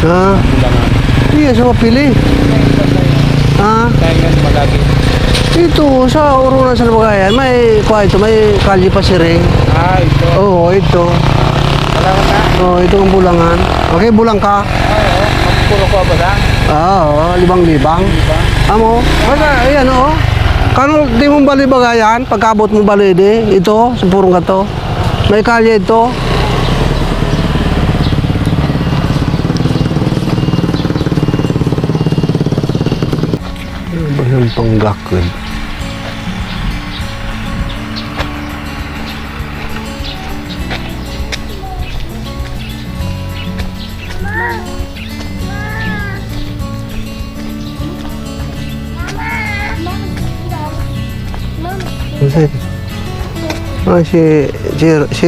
Ha? Bulangan. Iya, sa mapili. Ha? Kaya nga malagi. Ito, sa Urunan sa Nabagayan, may kalye pa si Ring. Ito. Oo, ito. Bulangan na. Oo, ito ang Bulangan. Okay, bulang ka? Oo. Magpuro ko ba lang? Oo, libang-libang. Diba? Amo, basta, ayan o. Kano di mong bali bagayan, pagkabot mo bali di, ito, sumpurong ka to. May kalye ito. Ano ba yung panggakod? Ah, si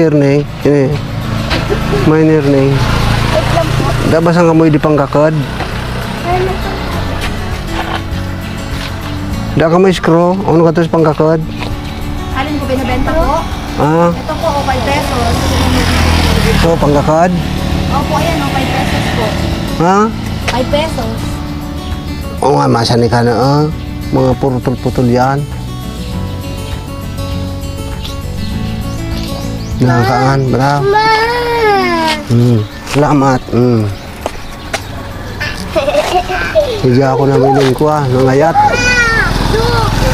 Erneng, ini, may Erneng. Dabas ang kamoy di panggakod. Da ka may screw, ano ka to sa panggakod? Alin ko binibenta po? Ah, Ito po, 5 pesos. so panggakod? Opo, ayan, 5 pesos po. Ha? 5 pesos. Oo nga, masani ka na mga putol-putol yan. Nakakaan, bravo. Salamat. Hindi ako namiling ko nangayat.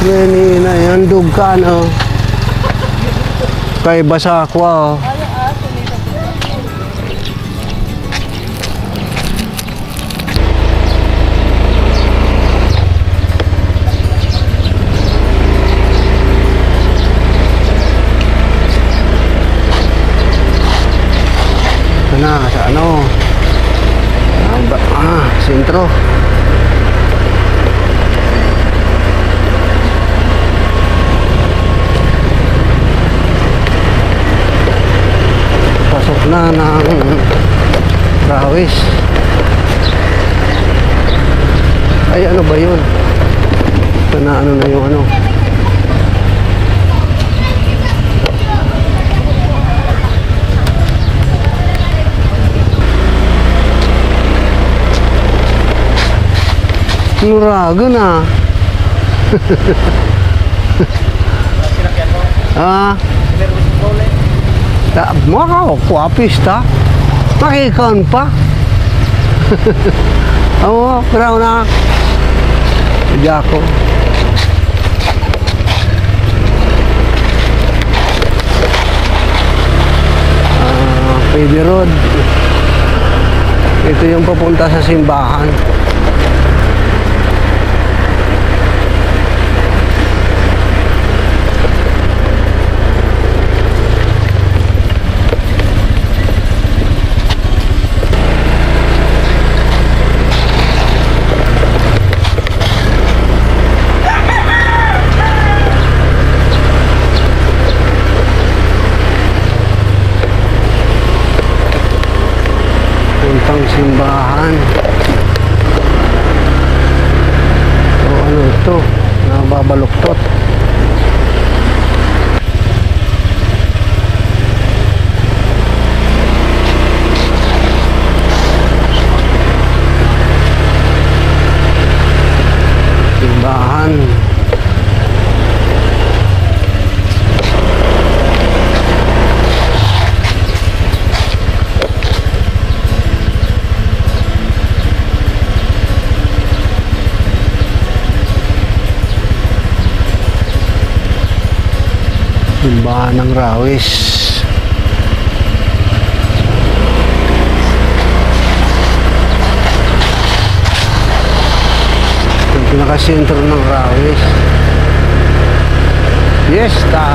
Yan na yan, dugkan Kay basa ako sa ano? Sentro. Pasok na ng Rawis. Ay, ano ba yun? Ito na ano na yung ano. Nurago na. Maka pista. Makikan pa. Oo, pero na. Hindi ako. Pwede road. Ito yung papunta sa simbahan. Puntang simbahan. So ano ito? Nababaluktot. Simbahan. Simbahan ng Rawis. Yung pinaka-sentro ng Rawis. Fiesta.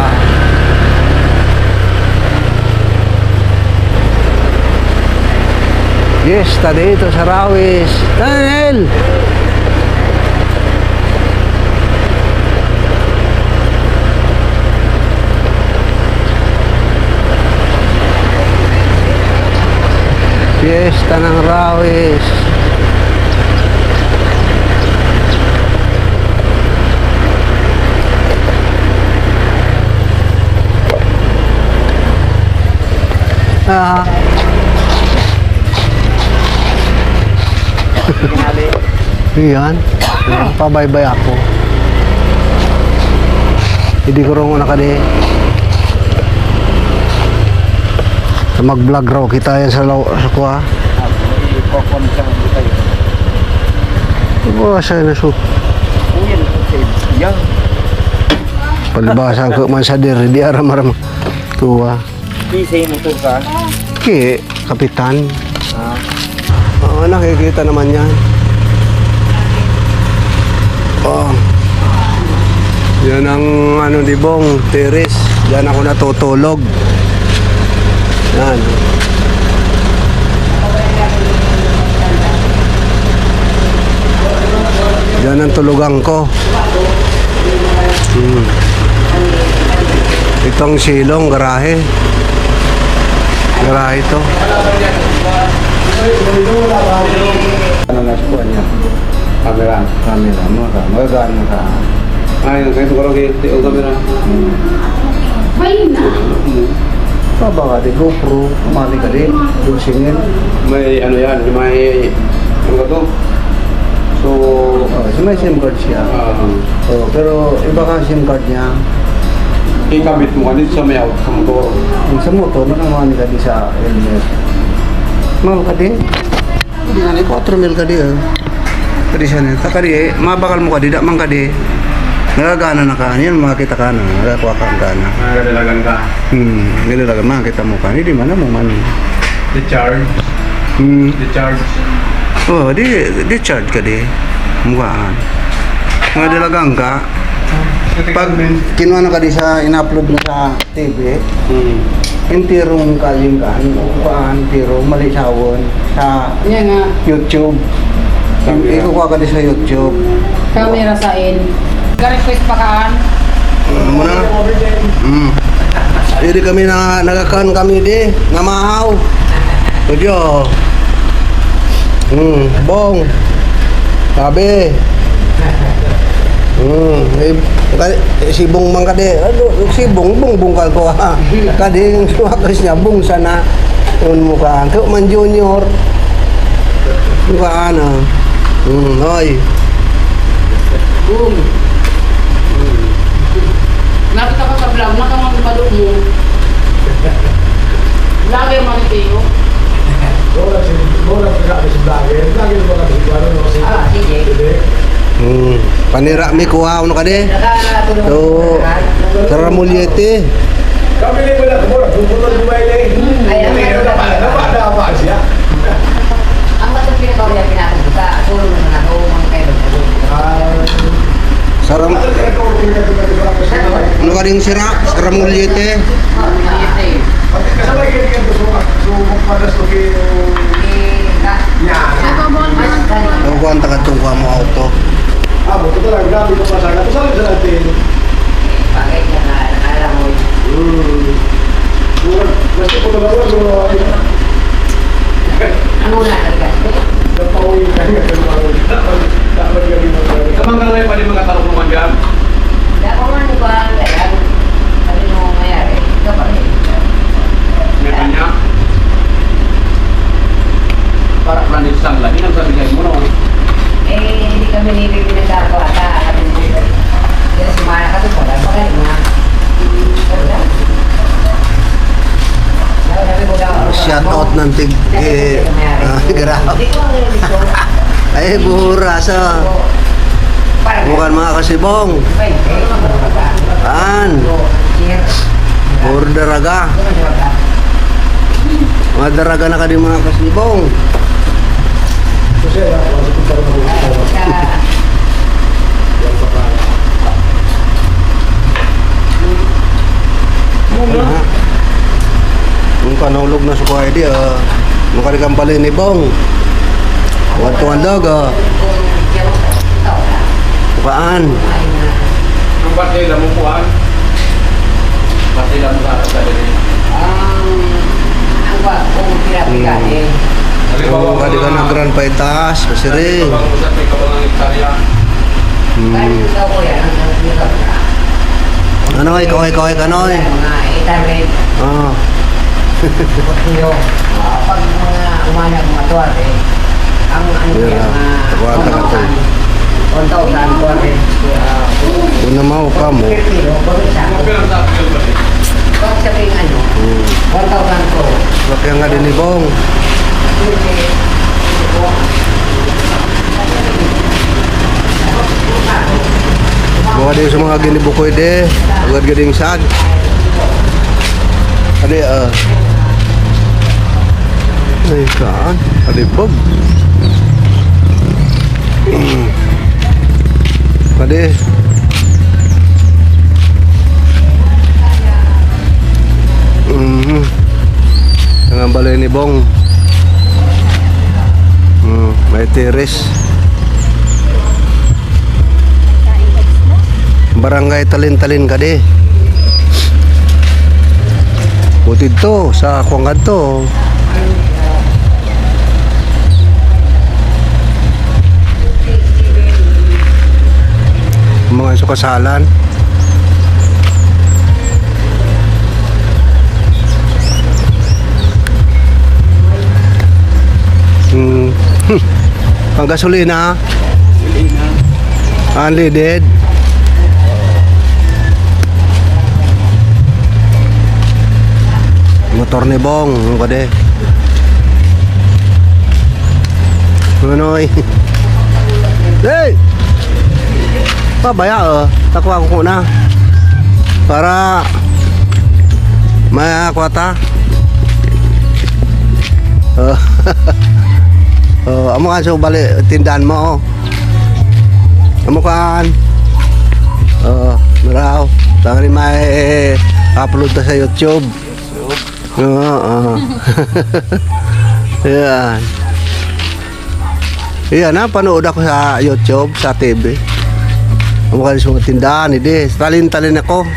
Fiesta dito sa Rawis. Daniel! Fiesta ng Rawis. Kinali. Iyan. Pabaybay ako. Hindi ko rin nakadi. Sa mag-vlog raw kita yan sa kuha. Ipopon sa mga tayo. Iba sa nasuk. Uyan. Yan. Palibasan ko man sa diri. Di aram-aram. Kuha. Di sa motor ka. Ki, kapitan. Ah. Oo, nakikita naman yan. Oh. Yan ang ano di Bong, terrace. Yan ako natutulog. Yan. Yan ang tulugan ko. Itong silong, garahe. Garahe ito. Ano na sikuan niya? Kamera. Kamera mo ka. Magagaan mo ka. Ay, kayo siguro kayo o kamera. Baba ka di GoPro, kumali ka di, dulsingin. May ano yan, may ano ka to? So, So may SIM card siya. Pero iba ka SIM card niya. ikabit mo ka dito sa may out sa motor. Yung sa motor, nakamani ka di sa helmet. Mahal ka di? Hindi nga ni 4 mil ka di Kadi siya na. Taka di mabakal mo ka di, damang ka di. Nagagana na ka, yan makakita ka na, nagakuha ka ang gana. Nagdalagan ka. Gano'n makakita mo ka, hindi man mo man. The charge. The charge. Oh, di charge ka di. Mukhaan. Mga dalagang ka. Pag kinuha na ka di sa in-upload na sa TV, yung tirong kaling ka, kuhaan, tirong malisawon sa YouTube. Ikukuha ka di sa YouTube. Camera sa in. Ga-request pa kaan. Ano mo na? Hindi kami na nagakan kami di, namahaw. Tudyo. Bong. Sabi. Sibong man kade. Sibong bungkal ko ha. Kade yung suwakas niya bung sana. Un mukha. Kau man junior. Mukha ano. Hoy. Boom. Nakita ko sa vlog, nakamang balok mo. Lagi ang manitiyo. Panira mi kuha ano kade. So Taramuliete. Ayan, ang batang pinakaw niya pinapunta. Tulong naman ako, mga kayo. Saram ano kading sira? Taramuliete. Ako ko ang tagatungkuha mo auto. Bakit niya na alam mo ano na talaga? Kamang kalay pa rin mga tarungan dyan. Dapat mo ano ba? Sabi mo mayari. Ikaw pa rin. May kanya. Para planet sang lagi nang sabi kayo mo no. Hindi kami nilip pinagdako ata. Kaya sumana ka doon. Wala pa kayo nga. Wala. Sabi ko daw. Shout out ng tig grabe. Hindi ko ang nilip ko. Ay buhura sa bukan mga kasibong. An daraga. Mga daraga na ka din mga kasibong. Nung kanulog na suka di makarigang pala ni Bong. Watuan daga. Bukaan. Ang batay lang mo kuhaan. Batay lang mo sa dali. Ang ba, kung pinapigay. Oo, kadi ka na Grand Paitas, pasiring. Kabang usap may kabang ang Italia. Kaya daw ko yan, ang nagbigat na. Anoy, kaway kanoy. Mga itarget. Ah. Pag mga umanag matuwag ang ano Yeah. yung nga din ni Bong. Buka din sa mga ginibukoy de. Agad gading sad. Adi ay kaan. Adi Bob. Adi. Ang balay ni Bong. May teres. Barangay Talin-Talin ka di. Butid to sa Kuangad to. Mga sukasalan. Pang gasolina. Unleaded. Motor ni Bong, ano ka de? Ano eh? Hey! Pabaya takwa ko na. Para may kwata. Amo kan so bali tindahan mo. Amo kan. Maraw. Tangri may upload ta sa YouTube. Yan. Yan na, panood ako sa YouTube, sa TV. Ang mukha sa mga tindahan, hindi. Talin-talin ako.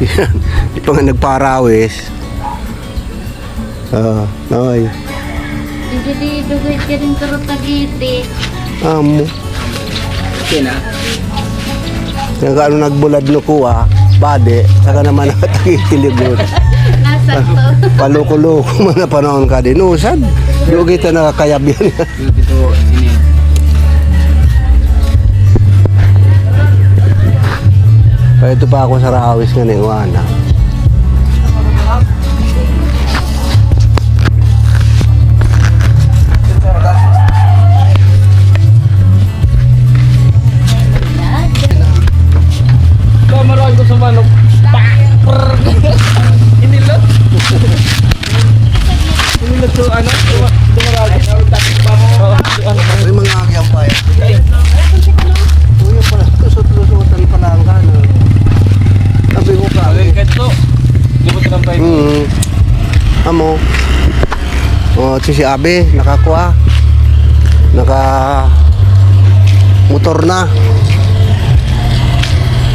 Yan. Ito nga nagparawis. Ay. Jadi dugay ka rin karot tagiti. Amo. Okay na. Yung ano nagbulad no kuha, bade, saka naman nakatakitilig mo. Nasa to. Paluko-luko mo na panahon ka din. Usad. Doon kita nakakayab yan. Dito, sini. Kaya ito pa ako sa Rawis nga ni Juana. Kamaroon ko sa manok. Inilot. Inilot to ano? Dumaragin. May mga agyang pa yan. Uyo pala, lusot-lusotan pala ang kano. Sabi ko ka. Ito. Libot lang tayo. Amo. Si Abe, nakakuha. Motor na.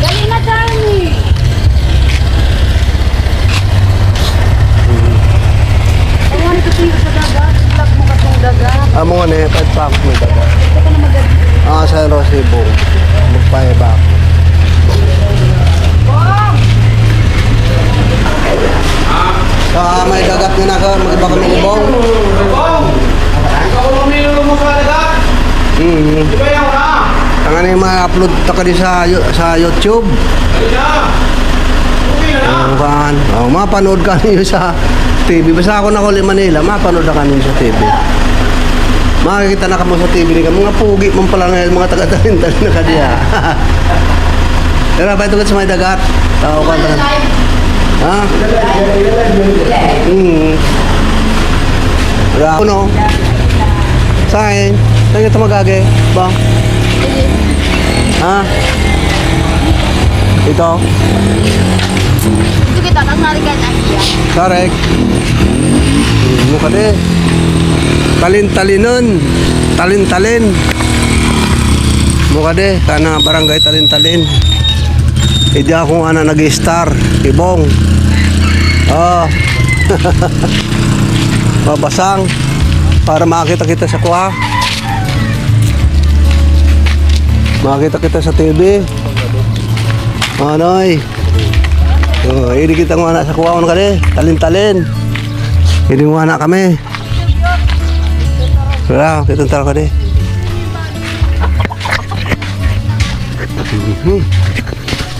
Galing na kami. Ang ko tingin sa dagat. Lock mo ka tong dagat. Amo nga na, kahit pa ako may daga. Ito ka na magaling. Sa Rosebo. Magpaheba ako. May dagat nga na ka, mag-iba kami ni Bong. Ikaw lumilo mo sa dagat. Di ba yan na? Ang ano yung ma-upload ta ka din sa YouTube. Mapanood ka niyo sa TV. Basta ako na Huli Manila, mapanood ka niyo sa TV. Makikita na ka mo sa TV ni ka. Mga pugi mong pala ngayon, mga taga-talin-talin na ka diya. Pero ba ito ka sa may dagat? Tao ka na. Ha? Wala ako no? Saan? Saan kita magage? Ba? Ha? Ito? Ito kita kang narigan ang iya. Karek. Ano ka de? Talin-talinon. Talin-talin. Mukha de, kana barangay Talin-Talin. Hindi ako nga nag-star. Ibong. Babasang. Para makita kita sa kuha. Makita kita sa TV. Anoy. Hindi kita nga sa kuha ka de. Talin-Talin. Hindi nga na kami. Wala, kitang tara ka de.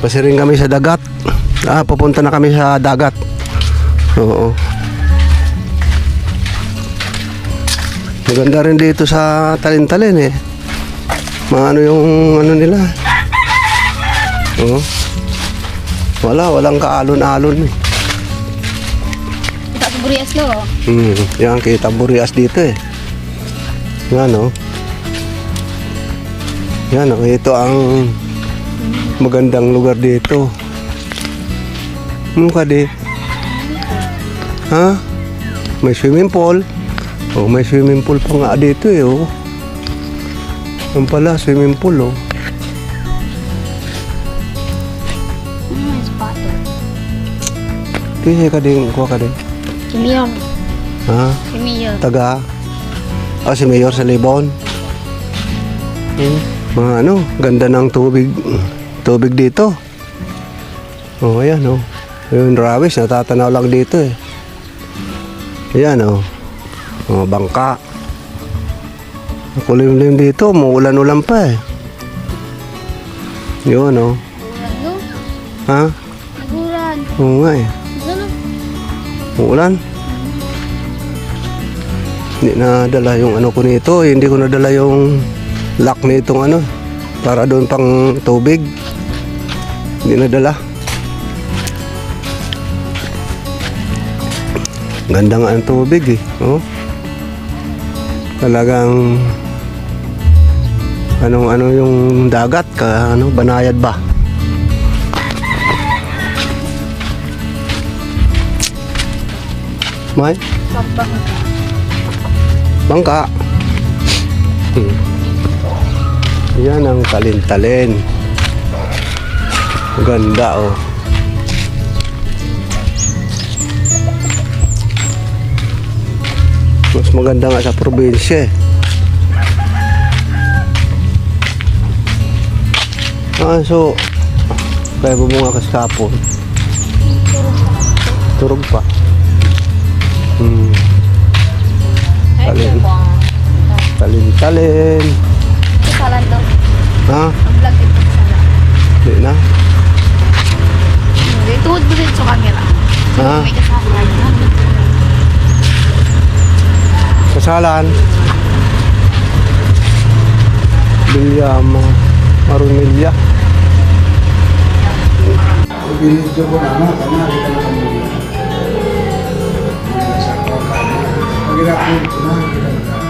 Kasi rin kami sa dagat. Pupunta na kami sa dagat. Oo. Maganda rin dito sa Talin-Talin eh. Maano yung ano nila. Oh. Walang kaalon-alon eh. Kita sa Burias lo. Yan, kita Burias dito eh. Yan oh. Yan oh, ito ang magandang lugar dito. Mukha di. Ha? May swimming pool. Oh, may swimming pool pa nga dito eh oh. Yan pala, swimming pool oh. Spot. Kaya ka din, kuha ka din. Si Mayor. Ha? Si Mayor. Taga? Si Mayor sa Libon. Mga ano, ganda ng tubig dito. Oh, ayan oh. Yung rawis, natatanaw lang dito eh. Ayan oh. Oh, bangka. Kulimlim dito, muulan-ulan pa eh. Yun oh. Ulan lo. Ha? Ulan. Oo nga eh. Ano? Uulan. Hindi nadala yung ano ko nito. Hindi ko nadala yung lock nitong ano. Para doon pang tubig. Hindi nadala. Ganda nga ang tubig eh. Oh. Talagang ano yung dagat ka ano banayad ba? May? Bangka. Yan ang Talin-Talin. Ganda oh. Mas maganda nga sa probinsya eh. So kaya bumunga ka sa kapon. Turog pa. Talin-Talin. Salan daw. Ha? Ang vlog dito sa salan. Hindi na. Tuwod mo din sa camera. Ha? May kasama na. Kasalan. Bilyama. Marunilya. Binidyo ko na ano, kanya kita na kami. Sa kanya. Pag-i-upload ko na, kita na